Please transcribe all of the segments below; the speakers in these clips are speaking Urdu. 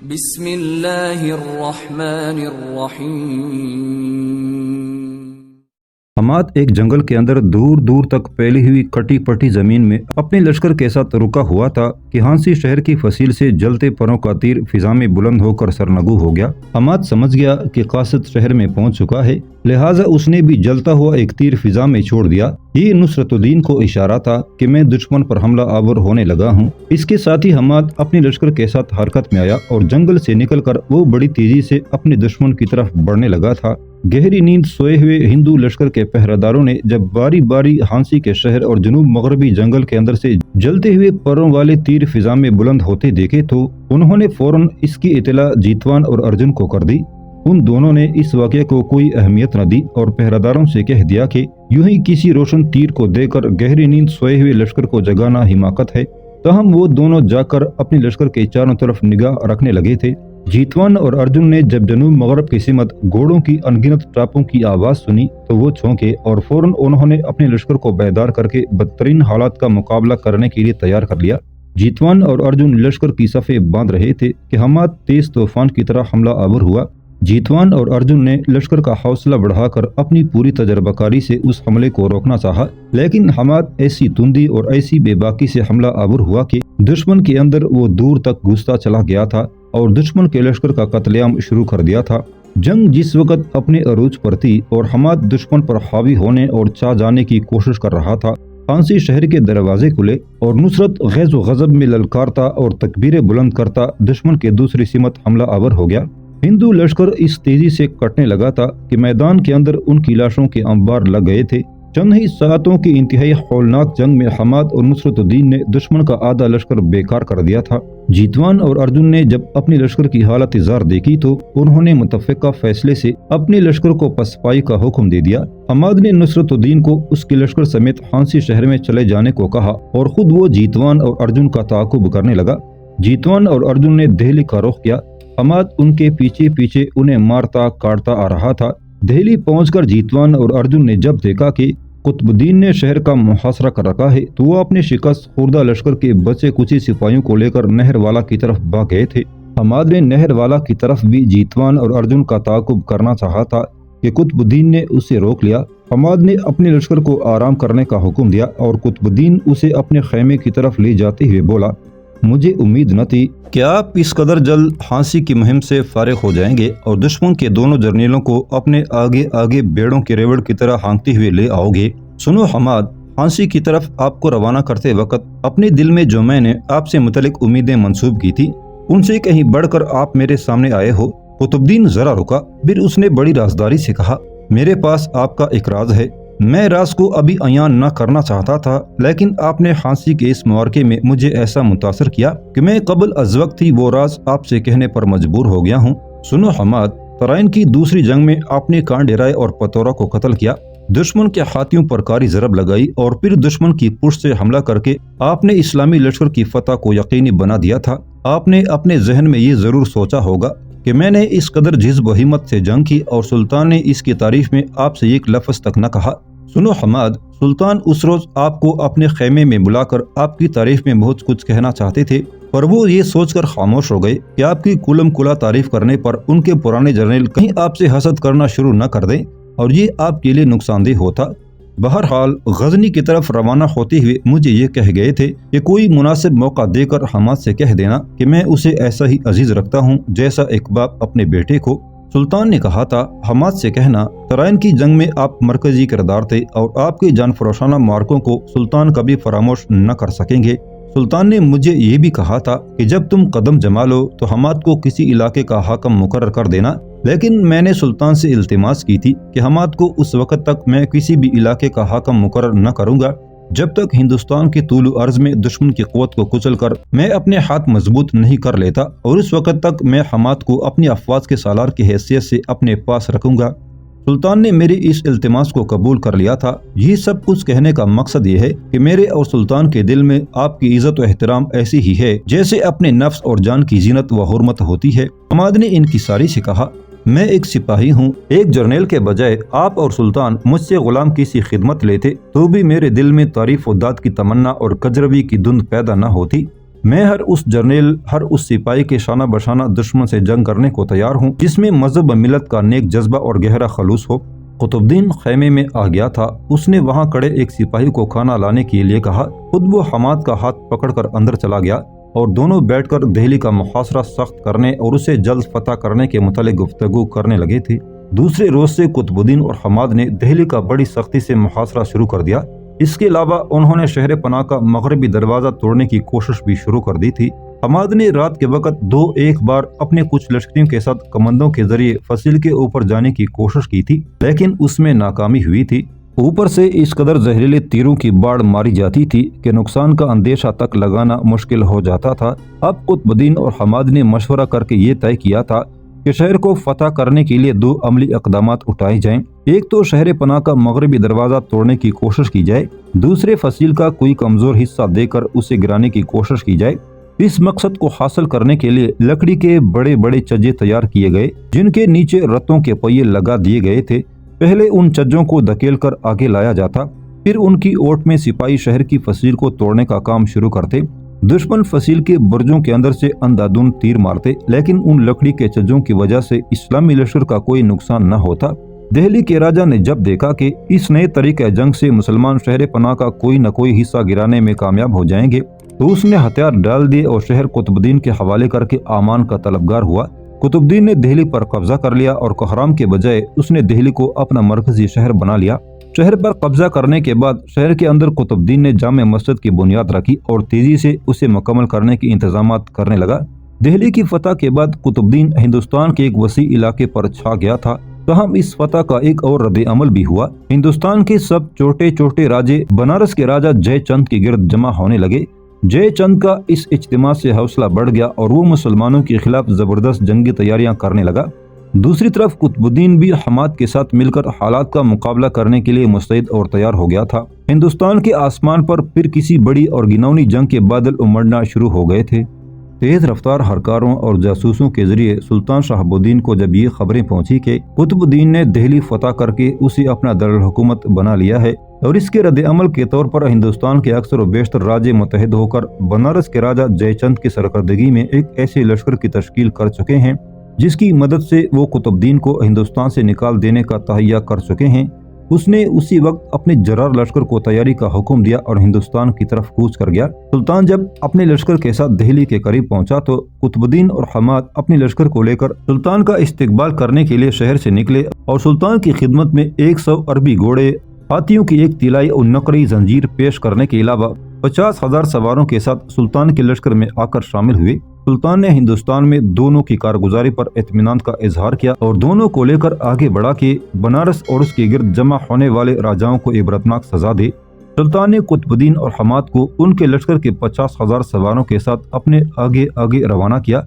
بسم اللہ الرحمن الرحیم۔ حماد ایک جنگل کے اندر دور دور تک پھیلی ہوئی کٹی پٹی زمین میں اپنے لشکر کے ساتھ رکا ہوا تھا کہ ہانسی شہر کی فصیل سے جلتے پروں کا تیر فضا میں بلند ہو کر سرنگو ہو گیا۔ حماد سمجھ گیا کہ قاصد شہر میں پہنچ چکا ہے، لہٰذا اس نے بھی جلتا ہوا ایک تیر فضا میں چھوڑ دیا۔ یہ نصرت الدین کو اشارہ تھا کہ میں دشمن پر حملہ آور ہونے لگا ہوں۔ اس کے ساتھ ہی حماد اپنے لشکر کے ساتھ حرکت میں آیا اور جنگل سے نکل کر وہ بڑی تیزی سے اپنے دشمن کی طرف بڑھنے لگا تھا۔ گہری نیند سوئے ہوئے ہندو لشکر کے پہرےداروں نے جب باری باری ہانسی کے شہر اور جنوب مغربی جنگل کے اندر سے جلتے ہوئے پروں والے تیر فضا میں بلند ہوتے دیکھے تو انہوں نے فوراً اس کی اطلاع جیتوان اور ارجن کو کر دی۔ ان دونوں نے اس واقعے کو کوئی اہمیت نہ دی اور پہرےداروں سے کہہ دیا کہ یوں ہی کسی روشن تیر کو دے کر گہری نیند سوئے ہوئے لشکر کو جگانا حماقت ہے۔ تاہم وہ دونوں جا کر اپنے لشکر کے چاروں طرف نگاہ رکھنے لگے تھے۔ جیتوان اور ارجن نے جب جنوب مغرب کی سمت گھوڑوں کی انگنت ٹاپوں کی آواز سنی تو وہ چونکے اور فوراً انہوں نے اپنے لشکر کو بیدار کر کے بدترین حالات کا مقابلہ کرنے کے لیے تیار کر لیا۔ جیتوان اور ارجن لشکر کی صفیں باندھ رہے تھے کہ حماد تیز طوفان کی طرح حملہ آور ہوا۔ جیتوان اور ارجن نے لشکر کا حوصلہ بڑھا کر اپنی پوری تجربہ کاری سے اس حملے کو روکنا چاہا، لیکن حماد ایسی تندی اور ایسی بے باکی سے حملہ آور ہوا کہ دشمن کے اندر وہ دور تک گھستا چلا گیا تھا اور دشمن کے لشکر کا قتل عام شروع کر دیا تھا۔ جنگ جس وقت اپنے عروج پر تھی اور حماد دشمن پر حاوی ہونے اور چا جانے کی کوشش کر رہا تھا، ہانسی شہر کے دروازے کھلے اور نصرت غیظ و غضب میں للکارتا اور تکبیریں بلند کرتا دشمن کے دوسری سمت حملہ آور ہو گیا۔ ہندو لشکر اس تیزی سے کٹنے لگا تھا کہ میدان کے اندر ان کی لاشوں کے انبار لگ گئے تھے۔ چند ہی ساعتوں کی انتہائی ہولناک جنگ میں حماد اور نصرت الدین نے دشمن کا آدھا لشکر بیکار کر دیا تھا۔ جیتوان اور ارجن نے جب اپنی لشکر کی حالت زار دیکھی تو انہوں نے متفقہ فیصلے سے اپنے لشکر کو پسپائی کا حکم دے دیا۔ حماد نے نصرت الدین کو اس کے لشکر سمیت ہانسی شہر میں چلے جانے کو کہا اور خود وہ جیتوان اور ارجن کا تعاقب کرنے لگا۔ جیتوان اور ارجن نے دہلی کا رخ کیا۔ حماد ان کے پیچھے پیچھے انہیں مارتا کاٹتا آ رہا تھا۔ دہلی پہنچ کر جیتوان اور ارجن نے جب دیکھا کہ قطب الدین نے شہر کا محاصرہ کر رکھا ہے تو وہ اپنے شکست خوردہ لشکر کے بچے کچے سپاہیوں کو لے کر نہر والا کی طرف بھاگ گئے تھے۔ حماد نے نہر والا کی طرف بھی جیتوان اور ارجن کا تعاقب کرنا چاہا تھا کہ قطب الدین نے اسے روک لیا۔ حماد نے اپنے لشکر کو آرام کرنے کا حکم دیا اور قطب الدین اسے اپنے خیمے کی طرف لے جاتے ہوئے بولا، مجھے امید نہ تھی کہ آپ اس قدر جلد ہانسی کی مہم سے فارغ ہو جائیں گے اور دشمن کے دونوں جرنیلوں کو اپنے آگے آگے بیڑوں کے ریوڑ کی طرح ہانکتے ہوئے لے آؤ گے۔ سنو حماد، ہانسی کی طرف آپ کو روانہ کرتے وقت اپنے دل میں جو میں نے آپ سے متعلق امیدیں منسوب کی تھی ان سے کہیں بڑھ کر آپ میرے سامنے آئے ہو۔ قطب الدین ذرا رکا، پھر اس نے بڑی رازداری سے کہا، میرے پاس آپ کا ایک راز ہے۔ میں راز کو ابھی عیان نہ کرنا چاہتا تھا، لیکن آپ نے ہانسی کے اس معرکے میں مجھے ایسا متاثر کیا کہ میں قبل از وقت ہی وہ راز آپ سے کہنے پر مجبور ہو گیا ہوں۔ سنو حماد، ترائن کی دوسری جنگ میں آپ نے کان ڈیرائے اور پتورا کو قتل کیا، دشمن کے ہاتھیوں پر کاری ضرب لگائی اور پھر دشمن کی پشت سے حملہ کر کے آپ نے اسلامی لشکر کی فتح کو یقینی بنا دیا تھا۔ آپ نے اپنے ذہن میں یہ ضرور سوچا ہوگا کہ میں نے اس قدر جذب و ہمت سے جنگ کی اور سلطان نے اس کی تعریف میں آپ سے ایک لفظ تک نہ کہا۔ سنو حماد، سلطان اس روز آپ کو اپنے خیمے میں بلا کر آپ کی تعریف میں بہت کچھ کہنا چاہتے تھے، پر وہ یہ سوچ کر خاموش ہو گئے کہ آپ کی کلم کلا تعریف کرنے پر ان کے پرانے جرنیل کہیں آپ سے حسد کرنا شروع نہ کر دیں اور یہ آپ کے لیے نقصان دہ ہوتا۔ بہرحال غزنی کی طرف روانہ ہوتے ہوئے مجھے یہ کہہ گئے تھے کہ کوئی مناسب موقع دے کر حماد سے کہہ دینا کہ میں اسے ایسا ہی عزیز رکھتا ہوں جیسا ایک باپ اپنے بیٹے کو۔ سلطان نے کہا تھا، حماد سے کہنا ترائن کی جنگ میں آپ مرکزی کردار تھے اور آپ کے جان فروشانہ معرکوں کو سلطان کبھی فراموش نہ کر سکیں گے۔ سلطان نے مجھے یہ بھی کہا تھا کہ جب تم قدم جما لو تو حماد کو کسی علاقے کا حاکم مقرر کر دینا، لیکن میں نے سلطان سے التماس کی تھی کہ حماد کو اس وقت تک میں کسی بھی علاقے کا حاکم مقرر نہ کروں گا جب تک ہندوستان کے طول و عرض میں دشمن کی قوت کو کچل کر میں اپنے ہاتھ مضبوط نہیں کر لیتا، اور اس وقت تک میں حماد کو اپنی افواج کے سالار کی حیثیت سے اپنے پاس رکھوں گا۔ سلطان نے میری اس التماس کو قبول کر لیا تھا۔ یہ سب کچھ کہنے کا مقصد یہ ہے کہ میرے اور سلطان کے دل میں آپ کی عزت و احترام ایسی ہی ہے جیسے اپنے نفس اور جان کی زینت و حرمت ہوتی ہے۔ حماد نے انکساری سے کہا، میں ایک سپاہی ہوں، ایک جرنیل کے بجائے آپ اور سلطان مجھ سے غلام کی سی خدمت لیتے تو بھی میرے دل میں تعریف و داد کی تمنا اور کجروی کی دھند پیدا نہ ہوتی۔ میں ہر اس جرنیل، ہر اس سپاہی کے شانہ بشانہ دشمن سے جنگ کرنے کو تیار ہوں جس میں مذہب و ملت کا نیک جذبہ اور گہرا خلوص ہو۔ قطب الدین خیمے میں آ گیا تھا۔ اس نے وہاں کھڑے ایک سپاہی کو کھانا لانے کے لیے کہا۔ خود وہ حماد کا ہاتھ پکڑ کر اندر چلا گیا اور دونوں بیٹھ کر دہلی کا محاصرہ سخت کرنے اور اسے جلد فتح کرنے کے متعلق گفتگو کرنے لگے تھے۔ دوسرے روز سے قطب الدین اور حماد نے دہلی کا بڑی سختی سے محاصرہ شروع کر دیا۔ اس کے علاوہ انہوں نے شہر پناہ کا مغربی دروازہ توڑنے کی کوشش بھی شروع کر دی تھی۔ حماد نے رات کے وقت ایک بار اپنے کچھ لشکریوں کے ساتھ کمندوں کے ذریعے فصیل کے اوپر جانے کی کوشش کی تھی، لیکن اس میں ناکامی ہوئی تھی۔ اوپر سے اس قدر زہریلے تیروں کی باڑ ماری جاتی تھی کہ نقصان کا اندیشہ تک لگانا مشکل ہو جاتا تھا۔ اب قطب الدین اور حماد نے مشورہ کر کے یہ طے کیا تھا کہ شہر کو فتح کرنے کے لیے 2 عملی اقدامات اٹھائے جائیں۔ ایک تو شہر پناہ کا مغربی دروازہ توڑنے کی کوشش کی جائے، دوسرے فصیل کا کوئی کمزور حصہ دے کر اسے گرانے کی کوشش کی جائے۔ اس مقصد کو حاصل کرنے کے لیے لکڑی کے بڑے بڑے چجے تیار کیے گئے جن کے نیچے رتوں کے پہیے لگا دیے گئے تھے۔ پہلے ان چجوں کو دھکیل کر آگے لایا جاتا، پھر ان کی اوٹ میں سپاہی شہر کی فصیل کو توڑنے کا کام شروع کرتے۔ دشمن فصیل کے برجوں کے اندر سے اندھادھند تیر مارتے، لیکن ان لکڑی کے چجوں کی وجہ سے اسلامی لشکر کا کوئی نقصان نہ ہوتا۔ دہلی کے راجہ نے جب دیکھا کہ اس نئے طریقہ جنگ سے مسلمان شہر پناہ کا کوئی نہ کوئی حصہ گرانے میں کامیاب ہو جائیں گے تو اس نے ہتھیار ڈال دیے اور شہر قطب الدین کے حوالے کر کے امان کا طلبگار ہوا۔ قطب الدین نے دہلی پر قبضہ کر لیا اور کوہرام کے بجائے اس نے دہلی کو اپنا مرکزی شہر بنا لیا۔ شہر پر قبضہ کرنے کے بعد شہر کے اندر قطب الدین نے جامع مسجد کی بنیاد رکھی اور تیزی سے اسے مکمل کرنے کے انتظامات کرنے لگا۔ دہلی کی فتح کے بعد قطب الدین ہندوستان کے ایک وسیع علاقے پر چھا گیا تھا، تاہم اس فتح کا ایک اور رد عمل بھی ہوا۔ ہندوستان کے سب چھوٹے چھوٹے راجے بنارس کے راجہ جے چند کے گرد جمع ہونے لگے۔ جے چند کا اس اجتماع سے حوصلہ بڑھ گیا اور وہ مسلمانوں کے خلاف زبردست جنگی تیاریاں کرنے لگا۔ دوسری طرف قطب الدین بھی حماد کے ساتھ مل کر حالات کا مقابلہ کرنے کے لیے مستعد اور تیار ہو گیا تھا۔ ہندوستان کے آسمان پر پھر کسی بڑی اور گھناؤنی جنگ کے بادل امڑنا شروع ہو گئے تھے۔ تیز رفتار ہرکاروں اور جاسوسوں کے ذریعے سلطان شہاب الدین کو جب یہ خبریں پہنچی کہ قطب الدین نے دہلی فتح کر کے اسے اپنا دارالحکومت بنا لیا ہے اور اس کے رد عمل کے طور پر ہندوستان کے اکثر و بیشتر راجے متحد ہو کر بنارس کے راجہ جے چند کی سرکردگی میں ایک ایسے لشکر کی تشکیل کر چکے ہیں جس کی مدد سے وہ قطب الدین کو ہندوستان سے نکال دینے کا تہیہ کر چکے ہیں، اس نے اسی وقت اپنے جرار لشکر کو تیاری کا حکم دیا اور ہندوستان کی طرف کوچ کر گیا۔ سلطان جب اپنے لشکر کے ساتھ دہلی کے قریب پہنچا تو قطب الدین اور حماد اپنے لشکر کو لے کر سلطان کا استقبال کرنے کے لیے شہر سے نکلے اور سلطان کی خدمت میں 100 عربی گھوڑے، ہاتھیوں کی ایک طلائی اور نقرئی زنجیر پیش کرنے کے علاوہ 50,000 سواروں کے ساتھ سلطان کے لشکر میں آ کر شامل ہوئے۔ سلطان نے ہندوستان میں دونوں کی کارگزاری پر اطمینان کا اظہار کیا اور دونوں کو لے کر آگے بڑھا کہ بنارس اور اس کے گرد جمع ہونے والے راجاؤں کو عبرتناک سزا دے۔ سلطان نے قطب الدین اور حماد کو ان کے لشکر کے 50,000 سواروں کے ساتھ اپنے آگے آگے روانہ کیا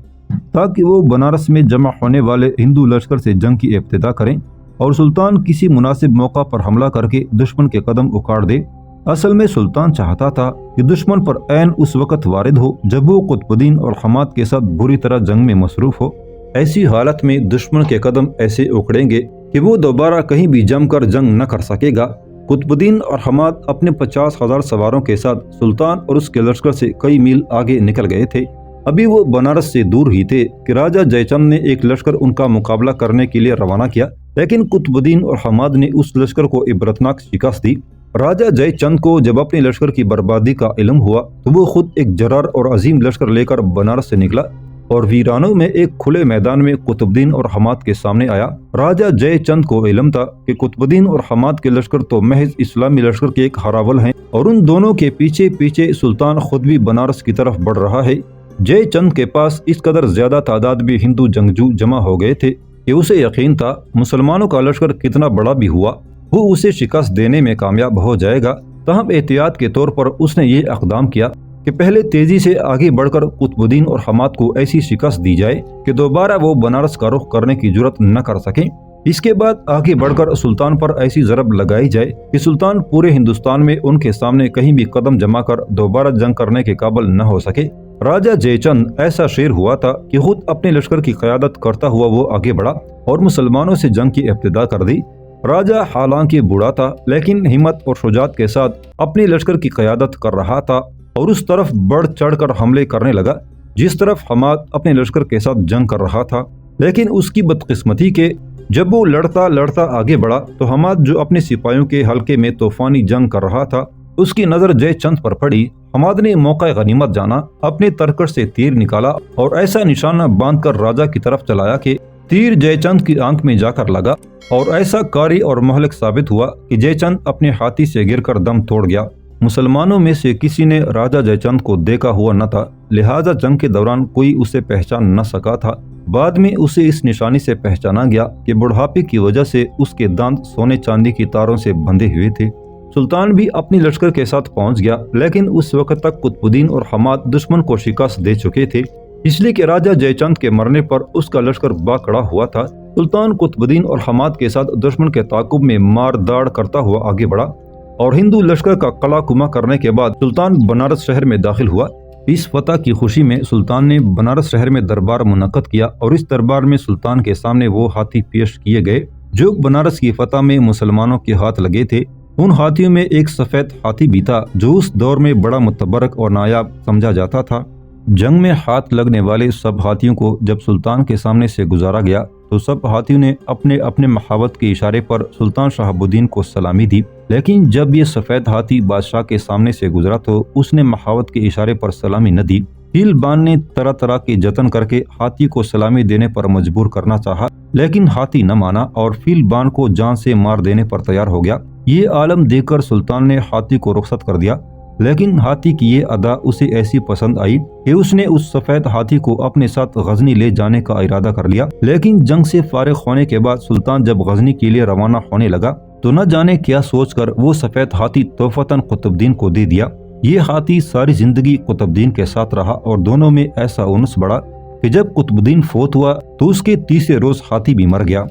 تاکہ وہ بنارس میں جمع ہونے والے ہندو لشکر سے جنگ کی ابتدا کریں اور سلطان کسی مناسب موقع پر حملہ کر کے دشمن کے قدم اکھاڑ دے۔ اصل میں سلطان چاہتا تھا کہ دشمن پر عین اس وقت وارد ہو جب وہ قطب الدین اور حماد کے ساتھ بری طرح جنگ میں مصروف ہو۔ ایسی حالت میں دشمن کے قدم ایسے اکھڑیں گے کہ وہ دوبارہ کہیں بھی جم کر جنگ نہ کر سکے گا۔ قطب الدین اور حماد اپنے 50,000 سواروں کے ساتھ سلطان اور اس کے لشکر سے کئی میل آگے نکل گئے تھے۔ ابھی وہ بنارس سے دور ہی تھے کہ راجہ جے چند نے ایک لشکر ان کا مقابلہ کرنے کے لیے روانہ کیا، لیکن قطب الدین اور حماد نے اس لشکر کو عبرتناک شکست دی۔ راجہ جے چند کو جب اپنے لشکر کی بربادی کا علم ہوا تو وہ خود ایک جرار اور عظیم لشکر لے کر بنارس سے نکلا اور ویرانوں میں ایک کھلے میدان میں قطب الدین اور حماد کے سامنے آیا۔ راجہ جے چند کو علم تھا کہ قطب الدین اور حماد کے لشکر تو محض اسلامی لشکر کے ایک ہراول ہیں اور ان دونوں کے پیچھے پیچھے سلطان خود بھی بنارس کی طرف بڑھ رہا ہے۔ جے چند کے پاس اس قدر زیادہ تعداد میں ہندو جنگجو جمع ہو گئے تھے کہ اسے یقین تھا مسلمانوں کا لشکر کتنا بڑا بھی ہوا وہ اسے شکست دینے میں کامیاب ہو جائے گا۔ تاہم احتیاط کے طور پر اس نے یہ اقدام کیا کہ پہلے تیزی سے آگے بڑھ کر قطب الدین اور حماد کو ایسی شکست دی جائے کہ دوبارہ وہ بنارس کا رخ کرنے کی جرات نہ کر سکیں۔ اس کے بعد آگے بڑھ کر سلطان پر ایسی ضرب لگائی جائے کہ سلطان پورے ہندوستان میں ان کے سامنے کہیں بھی قدم جما کر دوبارہ جنگ کرنے کے قابل نہ ہو سکے۔ راجہ جے چند ایسا شیر ہوا تھا کہ خود اپنے لشکر کی قیادت کرتا ہوا وہ آگے بڑھا اور مسلمانوں سے جنگ کی ابتدا کر دی۔ راجہ حالانکہ بوڑھا تھا لیکن ہمت اور شجاعت کے ساتھ اپنے لشکر کی قیادت کر رہا تھا اور اس طرف بڑھ چڑھ کر حملے کرنے لگا جس طرف حماد اپنے لشکر کے ساتھ جنگ کر رہا تھا۔ لیکن اس کی بدقسمتی کہ جب وہ لڑتا لڑتا آگے بڑھا تو حماد جو اپنے سپاہیوں کے حلقے میں طوفانی جنگ کر رہا تھا اس کی نظر جے چند پر پڑی۔ حماد نے موقع غنیمت جانا، اپنے ترکش سے تیر نکالا اور ایسا نشانہ باندھ کر راجہ کی طرف چلایا کہ تیر جے چند کی آنکھ میں جا کر لگا اور ایسا کاری اور مہلک ثابت ہوا کہ جے چند اپنے ہاتھی سے گر کر دم توڑ گیا۔ مسلمانوں میں سے کسی نے راجہ جے چند کو دیکھا ہوا نہ تھا، لہٰذا جنگ کے دوران کوئی اسے پہچان نہ سکا تھا۔ بعد میں اسے اس نشانی سے پہچانا گیا کہ بڑھاپے کی وجہ سے اس کے دانت سونے چاندی کی تاروں سے بندھے ہوئے تھے۔ سلطان بھی اپنی لشکر کے ساتھ پہنچ گیا، لیکن اس وقت تک قطب الدین اور حماد دشمن کو شکست دے چکے تھے، اس لیے کہ راجہ جے چند کے مرنے پر اس کا لشکر باکڑا ہوا تھا۔ سلطان قطب الدین اور حماد کے ساتھ دشمن کے تعاقب میں مار داڑ کرتا ہوا آگے بڑھا اور ہندو لشکر کا قلعہ کما کرنے کے بعد سلطان بنارس شہر میں داخل ہوا۔ اس فتح کی خوشی میں سلطان نے بنارس شہر میں دربار منعقد کیا اور اس دربار میں سلطان کے سامنے وہ ہاتھی پیش کیے گئے جو بنارس کی فتح میں مسلمانوں کے ہاتھ لگے تھے۔ ان ہاتھیوں میں ایک سفید ہاتھی بھی تھا جو اس دور میں بڑا متبرک اور نایاب سمجھا جاتا تھا۔ جنگ میں ہاتھ لگنے والے سب ہاتھیوں کو جب سلطان کے سامنے سے گزارا گیا تو سب ہاتھیوں نے اپنے اپنے محاوت کے اشارے پر سلطان شہاب الدین کو سلامی دی، لیکن جب یہ سفید ہاتھی بادشاہ کے سامنے سے گزرا تو اس نے محاوت کے اشارے پر سلامی نہ دی۔ فیل بان نے طرح طرح کے جتن کر کے ہاتھی کو سلامی دینے پر مجبور کرنا چاہا، لیکن ہاتھی نہ مانا اور فیل بان کو جان سے مار دینے پر تیار ہو گیا۔ یہ عالم دیکھ کر سلطان نے ہاتھی کو رخصت کر دیا، لیکن ہاتھی کی یہ ادا اسے ایسی پسند آئی کہ اس نے اس سفید ہاتھی کو اپنے ساتھ غزنی لے جانے کا ارادہ کر لیا۔ لیکن جنگ سے فارغ ہونے کے بعد سلطان جب غزنی کے لیے روانہ ہونے لگا تو نہ جانے کیا سوچ کر وہ سفید ہاتھی تحفتاً قطب الدین کو دے دیا۔ یہ ہاتھی ساری زندگی قطب الدین کے ساتھ رہا اور دونوں میں ایسا انس بڑھا کہ جب قطب الدین فوت ہوا تو اس کے تیسرے روز ہاتھی بھی مر گیا۔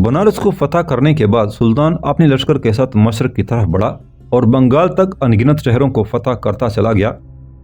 بنارس کو فتح کرنے کے بعد سلطان اپنے لشکر کے ساتھ مشرق کی طرف بڑھا اور بنگال تک انگنت شہروں کو فتح کرتا چلا گیا۔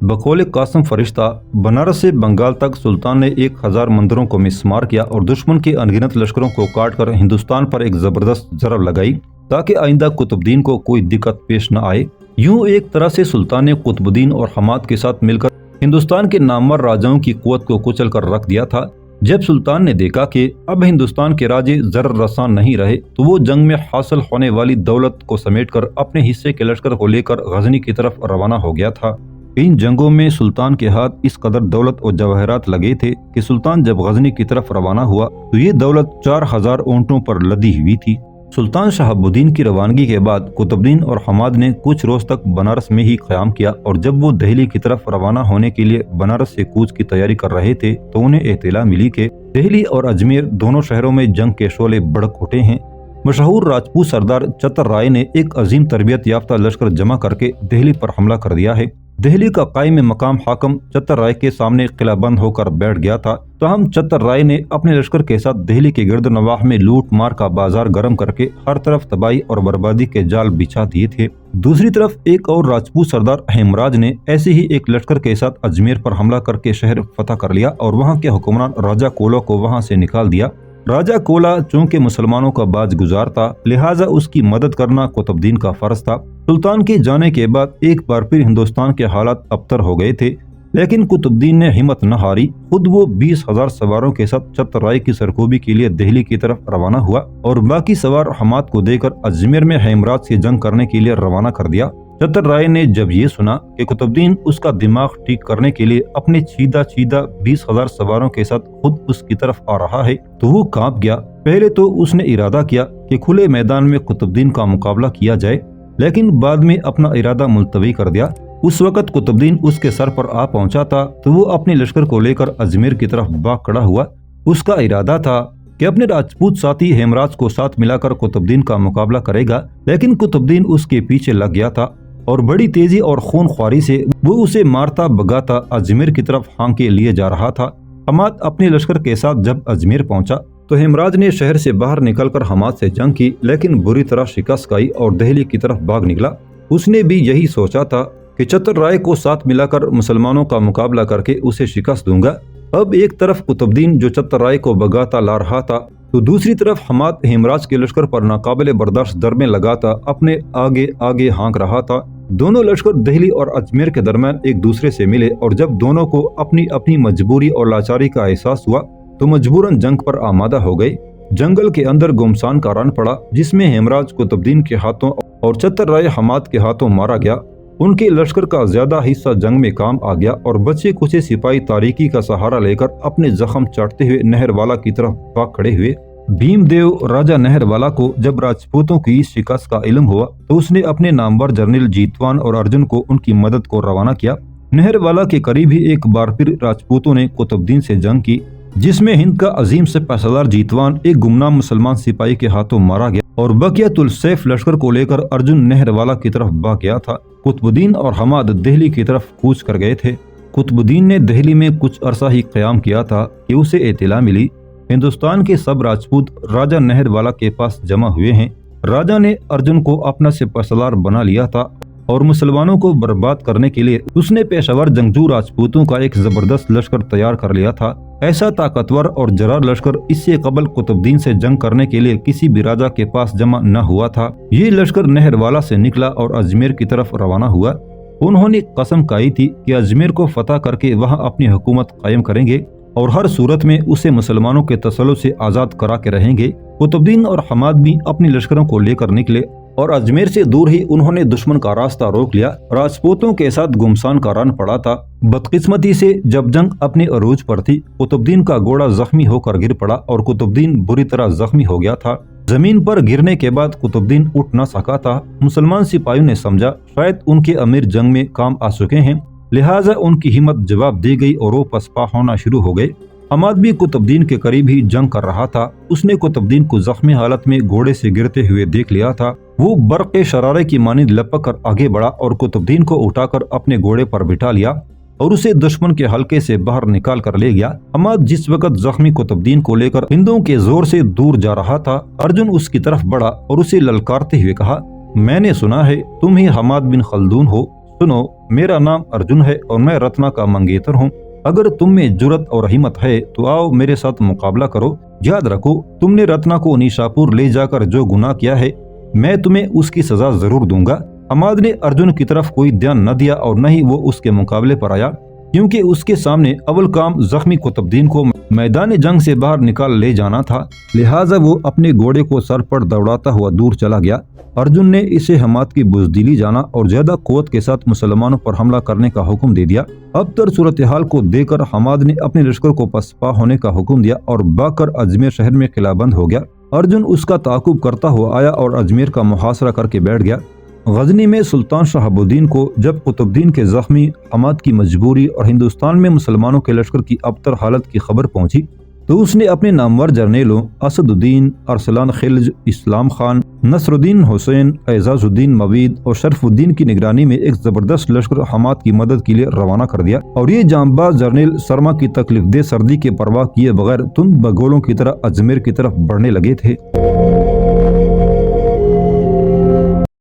بقول قاسم فرشتہ بنارس سے بنگال تک سلطان نے 1000 مندروں کو مسمار کیا اور دشمن کے انگنت لشکروں کو کاٹ کر ہندوستان پر ایک زبردست ضرب لگائی تاکہ آئندہ قطب الدین کو کوئی دقت پیش نہ آئے۔ یوں ایک طرح سے سلطان نے قطب الدین اور حماد کے ساتھ مل کر ہندوستان کے نامور راجاؤں کی قوت کو کچل کر رکھ دیا تھا۔ جب سلطان نے دیکھا کہ اب ہندوستان کے راجے ضرر رسان نہیں رہے تو وہ جنگ میں حاصل ہونے والی دولت کو سمیٹ کر اپنے حصے کے لشکر کو لے کر غزنی کی طرف روانہ ہو گیا تھا۔ ان جنگوں میں سلطان کے ہاتھ اس قدر دولت اور جواہرات لگے تھے کہ سلطان جب غزنی کی طرف روانہ ہوا تو یہ دولت 4000 اونٹوں پر لدی ہوئی تھی۔ سلطان شہاب الدین کی روانگی کے بعد قطب الدین اور حماد نے کچھ روز تک بنارس میں ہی قیام کیا اور جب وہ دہلی کی طرف روانہ ہونے کے لیے بنارس سے کوچ کی تیاری کر رہے تھے تو انہیں اطلاع ملی کہ دہلی اور اجمیر دونوں شہروں میں جنگ کے شعلے بھڑک اٹھے ہیں۔ مشہور راجپوت سردار چتر رائے نے ایک عظیم تربیت یافتہ لشکر جمع کر کے دہلی پر حملہ کر دیا ہے۔ دہلی کا قائم مقام حاکم چتر رائے کے سامنے قلعہ بند ہو کر بیٹھ گیا تھا، تاہم چتر رائے نے اپنے لشکر کے ساتھ دہلی کے گرد و نواح میں لوٹ مار کا بازار گرم کر کے ہر طرف تباہی اور بربادی کے جال بچھا دیے تھے۔ دوسری طرف ایک اور راجپوت سردار ہیمراج نے ایسے ہی ایک لشکر کے ساتھ اجمیر پر حملہ کر کے شہر فتح کر لیا اور وہاں کے حکمران راجہ کولا کو وہاں سے نکال دیا۔ راجہ کولا چونکہ مسلمانوں کا باج گزار تھا لہٰذا اس کی مدد کرنا قطب الدین کا فرض تھا۔ سلطان کے جانے کے بعد ایک بار پھر ہندوستان کے حالات ابتر ہو گئے تھے، لیکن قطب الدین نے ہمت نہ ہاری، خود وہ 20000 سواروں کے ساتھ چتر رائے کی سرکوبی کے لیے دہلی کی طرف روانہ ہوا اور باقی سوار حماد کو دے کر اجمیر میں ہیمراج سے جنگ کرنے کے لیے روانہ کر دیا۔ چتر رائے نے جب یہ سنا کہ قطب الدین اس کا دماغ ٹھیک کرنے کے لیے اپنے چیدہ 20000 سواروں کے ساتھ خود اس کی طرف آ رہا ہے تو وہ کانپ گیا۔ پہلے تو اس نے ارادہ کیا کہ کھلے میدان میں قطب الدین کا مقابلہ کیا جائے، لیکن بعد میں اپنا ارادہ ملتوی کر دیا۔ اس وقت قطب الدین اس کے سر پر آ پہنچا تھا تو وہ اپنے لشکر کو لے کر اجمیر کی طرف بھاگ کھڑا ہوا۔ اس کا ارادہ تھا کہ اپنے راجپوت ساتھی ہیمراج کو ساتھ ملا کر قطب الدین کا مقابلہ کرے گا، لیکن قطب الدین اس کے پیچھے لگ گیا تھا اور بڑی تیزی اور خون خواری سے وہ اسے مارتا بگاتا اجمیر کی طرف ہانکے لیے جا رہا تھا۔ حماد اپنے لشکر کے ساتھ جب اجمیر پہنچا تو ہیمراج نے شہر سے باہر نکل کر حماد سے جنگ کی، لیکن بری طرح شکست کھائی اور دہلی کی طرف بھاگ نکلا۔ اس نے بھی یہی سوچا تھا کہ چتر رائے کو ساتھ ملا کر مسلمانوں کا مقابلہ کر کے اسے شکست دوں گا۔ اب ایک طرف قطب الدین جو چتر رائے کو بگاتا لا رہا تھا تو دوسری طرف حماد ہیمراج کے لشکر پر ناقابل برداشت ضربیں لگاتا اپنے آگے آگے ہانک رہا تھا۔ دونوں لشکر دہلی اور اجمیر کے درمیان ایک دوسرے سے ملے اور جب دونوں کو اپنی اپنی مجبوری اور لاچاری کا احساس ہوا تو مجبوراً جنگ پر آمادہ ہو گئے۔ جنگل کے اندر گمسان کا رن پڑا جس میں ہیمراج قطب الدین کے ہاتھوں اور چتر رائے حماد کے ہاتھوں مارا گیا۔ ان کے لشکر کا زیادہ حصہ جنگ میں کام آ گیا اور بچے کچے سپاہی تاریکی کا سہارا لے کر اپنے زخم چاٹتے ہوئے نہر والا کی طرف بھاگ کھڑے ہوئے۔ بھیم دیو راجہ نہر والا کو جب راجپوتوں کی اس شکست کا علم ہوا تو اس نے اپنے نامور جرنیل جیتوان اور ارجن کو ان کی مدد کو روانہ کیا۔ نہر والا کے قریب ہی ایک بار پھر راجپوتوں نے قطب الدین سے جنگ کی جس میں ہند کا عظیم سپہ سالار جیتوان ایک گمنام مسلمان سپاہی کے ہاتھوں مارا گیا اور بقیت السیف لشکر کو لے کر ارجن نہر والا کی طرف بھاگ گیا تھا۔ قطب الدین اور حماد دہلی کی طرف کوچ کر گئے تھے۔ قطب الدین نے دہلی میں کچھ عرصہ ہی قیام کیا تھا کہ اسے اطلاع ملی ہندوستان کے سب راجپوت راجہ نہر والا کے پاس جمع ہوئے ہیں۔ راجہ نے ارجن کو اپنا سپہ سالار بنا لیا تھا اور مسلمانوں کو برباد کرنے کے لیے اس نے پیشاور جنگجو راجپوتوں کا ایک زبردست لشکر تیار کر لیا تھا۔ ایسا طاقتور اور جرار لشکر اس سے قبل قطب الدین سے جنگ کرنے کے لیے کسی بھی راجہ کے پاس جمع نہ ہوا تھا۔ یہ لشکر نہر والا سے نکلا اور اجمیر کی طرف روانہ ہوا۔ انہوں نے قسم کھائی تھی کہ اجمیر کو فتح کر کے وہاں اپنی حکومت قائم کریں گے اور ہر صورت میں اسے مسلمانوں کے تسلط سے آزاد کرا کے رہیں گے۔ قطب الدین اور حماد بھی اپنی لشکروں کو لے کر نکلے اور اجمیر سے دور ہی انہوں نے دشمن کا راستہ روک لیا۔ راجپوتوں کے ساتھ گمسان کا رن پڑا تھا۔ بدقسمتی سے جب جنگ اپنے عروج پر تھی قطب الدین کا گھوڑا زخمی ہو کر گر پڑا اور قطب الدین بری طرح زخمی ہو گیا تھا۔ زمین پر گرنے کے بعد قطب الدین اٹھ نہ سکا تھا۔ مسلمان سپاہیوں نے سمجھا شاید ان کے امیر جنگ میں کام آ چکے ہیں، لہٰذا ان کی ہمت جواب دے گئی اور وہ پسپا ہونا شروع ہو گئے۔ حماد بھی قطب الدین کے قریب ہی جنگ کر رہا تھا۔ اس نے قطب الدین کو زخمی حالت میں گھوڑے سے گرتے ہوئے دیکھ لیا تھا۔ وہ برق شرارے کی مانند لپک کر آگے بڑھا اور قطب الدین کو اٹھا کر اپنے گھوڑے پر بٹھا لیا اور اسے دشمن کے حلقے سے باہر نکال کر لے گیا۔ حماد جس وقت زخمی قطب الدین کو لے کر ہندوؤں کے زور سے دور جا رہا تھا، ارجن اس کی طرف بڑھا اور اسے للکارتے ہوئے کہا، میں نے سنا ہے تم ہی حماد بن خلدون ہو۔ سنو، میرا نام ارجن ہے اور میں رتنا کا منگیتر ہوں۔ اگر تم میں جرت اور ہمت ہے تو آؤ میرے ساتھ مقابلہ کرو۔ یاد رکھو تم نے رتنا کو نیشاپور لے جا کر جو گناہ کیا ہے میں تمہیں اس کی سزا ضرور دوں گا۔ حماد نے ارجن کی طرف کوئی دھیان نہ دیا اور نہ ہی وہ اس کے مقابلے پر آیا، کیونکہ اس کے سامنے اول کام زخمی قطب الدین کو میدان جنگ سے باہر نکال لے جانا تھا، لہٰذا وہ اپنے گھوڑے کو سر پر دوڑاتا ہوا دور چلا گیا۔ ارجن نے اسے حماد کی بزدلی جانا اور زیادہ قوت کے ساتھ مسلمانوں پر حملہ کرنے کا حکم دے دیا۔ اب تر صورتحال کو دیکھ کر حماد نے اپنے لشکر کو پسپا ہونے کا حکم دیا اور بھاگ کر اجمیر شہر میں قلعہ بند ہو گیا۔ ارجن اس کا تعاقب کرتا ہوا آیا اور اجمیر کا محاصرہ کر کے بیٹھ گیا۔ غزنی میں سلطان شہاب الدین کو جب قطب الدین کے زخمی، حماد کی مجبوری اور ہندوستان میں مسلمانوں کے لشکر کی ابتر حالت کی خبر پہنچی تو اس نے اپنے نامور جرنیلوں اسد الدین، ارسلان خلج، اسلام خان، نصر الدین حسین، اعزاز الدین موید اور شرف الدین کی نگرانی میں ایک زبردست لشکر حماد کی مدد کے لیے روانہ کر دیا اور یہ جانباز جرنیل سرما کی تکلیف دہ سردی کے پرواہ کیے بغیر تند بگولوں کی طرح اجمیر کی طرف بڑھنے لگے تھے۔